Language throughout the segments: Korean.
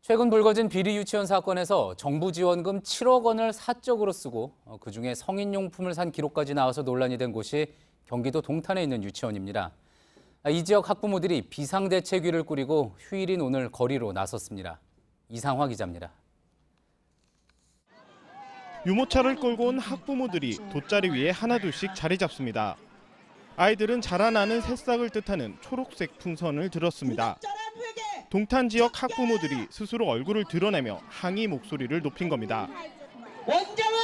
최근 불거진 비리 유치원 사건에서 정부 지원금 7억 원을 사적으로 쓰고 그중에 성인용품을 산 기록까지 나와서 논란이 된 곳이 경기도 동탄에 있는 유치원입니다. 이 지역 학부모들이 비상대책위를 꾸리고 휴일인 오늘 거리로 나섰습니다. 이상화 기자입니다. 유모차를 끌고 온 학부모들이 돗자리 위에 하나둘씩 자리 잡습니다. 아이들은 자라나는 새싹을 뜻하는 초록색 풍선을 들었습니다. 동탄 지역 학부모들이 스스로 얼굴을 드러내며 항의 목소리를 높인 겁니다. 원장은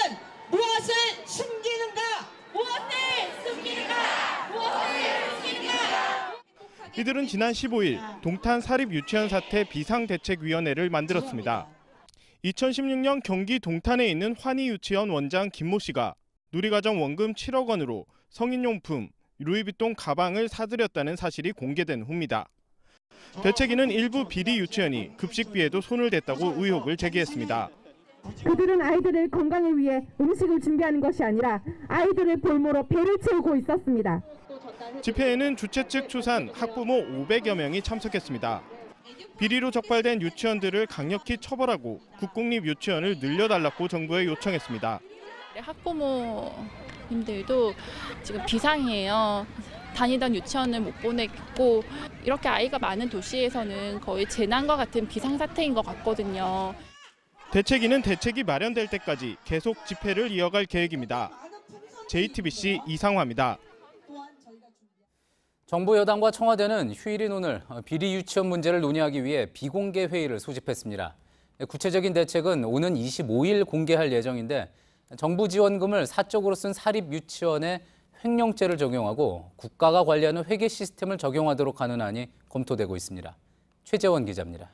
무엇을 숨기는가? 무엇을 숨기는가? 무엇을 숨기는가? 이들은 지난 15일 동탄 사립유치원 사태 비상대책위원회를 만들었습니다. 2016년 경기 동탄에 있는 환희유치원 원장 김모 씨가 누리과정 원금 7억 원으로 성인용품, 루이비통 가방을 사들였다는 사실이 공개된 후입니다. 대책위는 일부 비리 유치원이 급식비에도 손을 댔다고 의혹을 제기했습니다. 그들은 아이들의 건강을 위해 음식을 준비하는 것이 아니라 아이들을 볼모로 배를 채우고 있었습니다. 집회에는 주최 측 추산 학부모 500여 명이 참석했습니다. 비리로 적발된 유치원들을 강력히 처벌하고 국공립 유치원을 늘려달라고 정부에 요청했습니다. 학부모님들도 지금 비상이에요. 다니던 유치원을 못 보냈고 이렇게 아이가 많은 도시에서는 거의 재난과 같은 비상사태인 것 같거든요. 대책위는 대책이 마련될 때까지 계속 집회를 이어갈 계획입니다. JTBC 이상화입니다. 정부 여당과 청와대는 휴일인 오늘 비리 유치원 문제를 논의하기 위해 비공개 회의를 소집했습니다. 구체적인 대책은 오는 25일 공개할 예정인데 정부 지원금을 사적으로 쓴 사립 유치원에 횡령죄를 적용하고 국가가 관리하는 회계 시스템을 적용하도록 하는 안이 검토되고 있습니다. 최재원 기자입니다.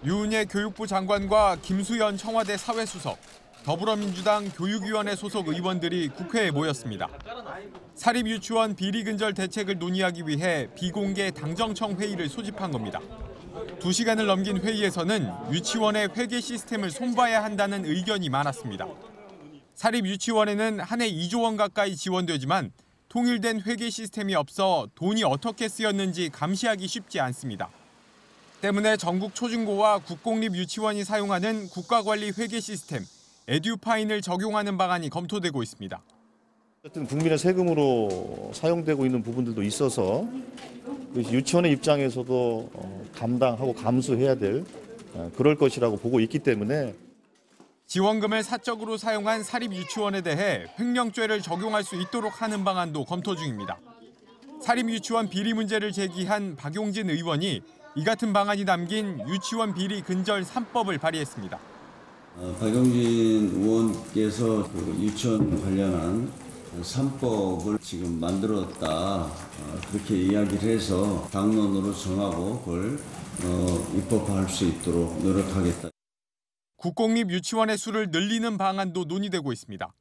유은혜 교육부 장관과 김수현 청와대 사회수석, 더불어민주당 교육위원회 소속 의원들이 국회에 모였습니다. 사립유치원 비리 근절 대책을 논의하기 위해 비공개 당정청 회의를 소집한 겁니다. 2시간을 넘긴 회의에서는 유치원의 회계 시스템을 손봐야 한다는 의견이 많았습니다. 사립유치원에는 한 해 2조 원 가까이 지원되지만 통일된 회계 시스템이 없어 돈이 어떻게 쓰였는지 감시하기 쉽지 않습니다. 때문에 전국 초중고와 국공립 유치원이 사용하는 국가관리 회계 시스템 에듀파인을 적용하는 방안이 검토되고 있습니다. 어쨌든 국민의 세금으로 사용되고 있는 부분들도 있어서 유치원의 입장에서도 감당하고 감수해야 될 그럴 것이라고 보고 있기 때문에 지원금을 사적으로 사용한 사립유치원에 대해 횡령죄를 적용할 수 있도록 하는 방안도 검토 중입니다. 사립유치원 비리 문제를 제기한 박용진 의원이 이 같은 방안이 담긴 유치원 비리 근절 3법을 발의했습니다. 박용진 의원께서 유치원 관련한 3법을 지금 만들었다 그렇게 이야기를 해서 당론으로 정하고 그걸 입법화할 수 있도록 노력하겠다. 국공립 유치원의 수를 늘리는 방안도 논의되고 있습니다.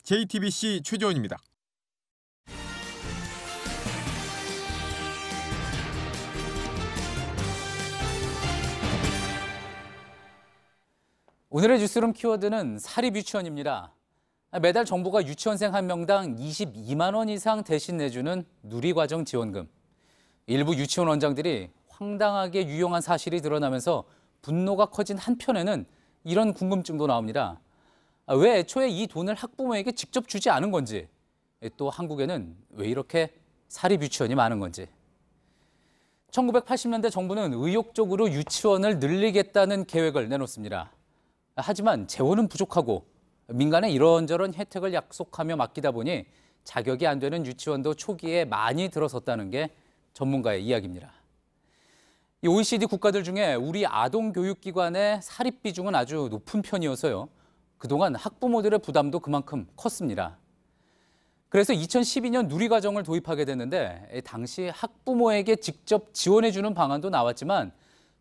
JTBC 최재원입니다. 오늘의 뉴스룸 키워드는 사립유치원입니다. 매달 정부가 유치원생 한 명당 22만 원 이상 대신 내주는 누리과정 지원금. 일부 유치원 원장들이 황당하게 유용한 사실이 드러나면서 분노가 커진 한편에는 이런 궁금증도 나옵니다. 왜 애초에 이 돈을 학부모에게 직접 주지 않은 건지, 또 한국에는 왜 이렇게 사립유치원이 많은 건지. 1980년대 정부는 의욕적으로 유치원을 늘리겠다는 계획을 내놓습니다. 하지만 재원은 부족하고 민간에 이런저런 혜택을 약속하며 맡기다 보니 자격이 안 되는 유치원도 초기에 많이 들어섰다는 게 전문가의 이야기입니다. 이 OECD 국가들 중에 우리 아동교육기관의 사립 비중은 아주 높은 편이어서요. 그동안 학부모들의 부담도 그만큼 컸습니다. 그래서 2012년 누리과정을 도입하게 됐는데 당시 학부모에게 직접 지원해주는 방안도 나왔지만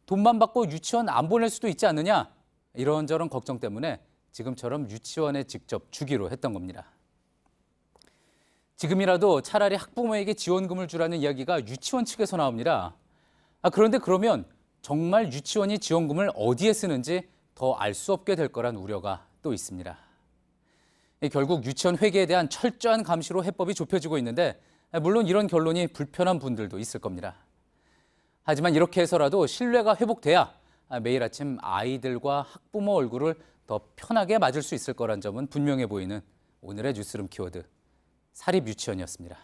돈만 받고 유치원 안 보낼 수도 있지 않느냐 이런저런 걱정 때문에 지금처럼 유치원에 직접 주기로 했던 겁니다. 지금이라도 차라리 학부모에게 지원금을 주라는 이야기가 유치원 측에서 나옵니다. 그런데 그러면 정말 유치원이 지원금을 어디에 쓰는지 더 알 수 없게 될 거란 우려가 또 있습니다. 결국 유치원 회계에 대한 철저한 감시로 해법이 좁혀지고 있는데 물론 이런 결론이 불편한 분들도 있을 겁니다. 하지만 이렇게 해서라도 신뢰가 회복돼야 매일 아침 아이들과 학부모 얼굴을 더 편하게 맞을 수 있을 거란 점은 분명해 보이는 오늘의 뉴스룸 키워드 사립유치원이었습니다.